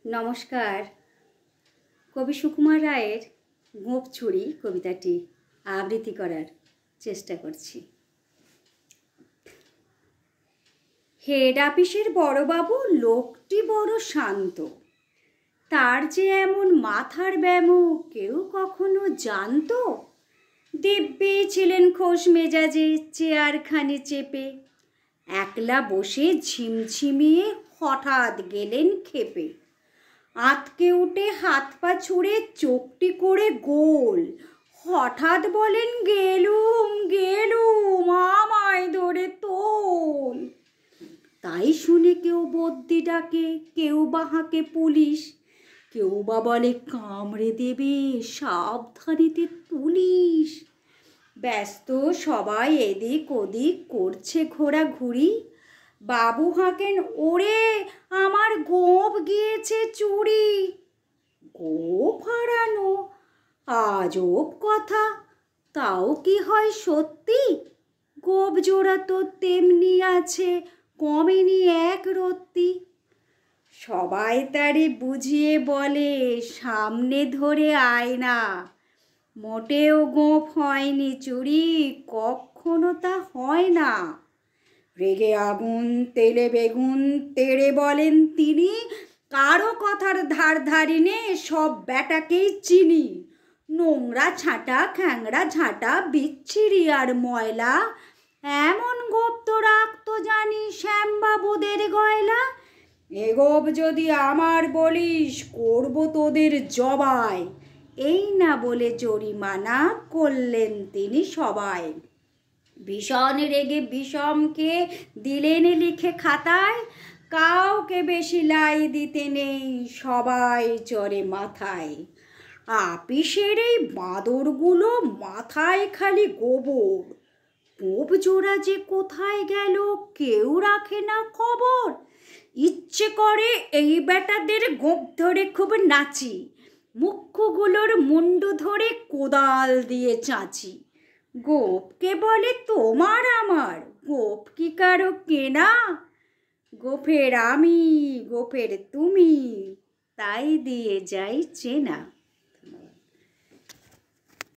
নমস্কার। কবি সুকুমার রায়ের গোঁফ ছুরি কবিতাটি আবৃত্তি করার চেষ্টা করছি। হেড অফিসের বড়বাবু লোকটি বড় শান্ত, তার যে এমন মাথার ব্যামো কেউ কখনো জানতো? দিব্যি ছিলেন খোশ মেজাজে চেয়ারখানে চেপে, একলা বসে ঝিমঝিমিয়ে হঠাৎ গেলেন ক্ষেপে। আঁতকে উঠে হাত পা ছুঁড়ে চোখটি করে গোল, হঠাৎ বলেন গেলুম গেলুম আমায় ধরে তোল। তাই শুনে কেউ বদ্যি ডাকে, কেউ বা হাঁকে পুলিশ, কেউ বা বলে কামড়ে দেবে সাবধানেতে পুলিশ। ব্যস্ত সবাই এদিক ওদিক করছে ঘোরাঘুরি, বাবু হাঁকেন ওরে আমার গোঁফ গিয়েছে চুরি। গোঁফ হারানো আজব কথা, তাও কি হয় সত্যি? গোঁফ জোড়া তো তেমনি আছে, কমেনি এক রত্তি। সবাই তারে বুঝিয়ে বলে সামনে ধরে আয়না, মোটেও গোঁফ হয়নি চুরি, কখনো তা হয় না। রেগে আগুন তেলে বেগুন তেড়ে বলেন তিনি, কারো কথার ধার ধারিনে সব ব্যাটাকেই চিনি। নোংরা ছাঁটা খ্যাংরা ঝাঁটা বিচ্ছিরি আর ময়লা, এমন গোঁফ তো রাখতো জানি শ্যামবাবুদের গয়লা। এ গোঁফ যদি আমার বলিস করবো তোদের জবাই, এই না বলে জরিমানা করলেন তিনি সবাই। ভীষণ রেগে বিষমকে দিলেন লিখে খাতায়, কাউকে বেশি লাই দিতে নেই, সবাই চড়ে মাথায়। আপিসের এই বাঁদরগুলো মাথায় খালি গোবর, গোঁফ জোড়া যে কোথায় গেল কেউ রাখে না খবর। ইচ্ছে করে এই বেটাদের গোঁফ ধরে খুব নাচি, মুখ্যগুলোর মুন্ডু ধরে কোদাল দিয়ে চাঁচি। গোঁফকে বলে তোমার আমার, গোঁফ কি কারো কেনা? গোঁফের আমি গোঁফের তুমি, তাই দিয়ে যাই চেনা।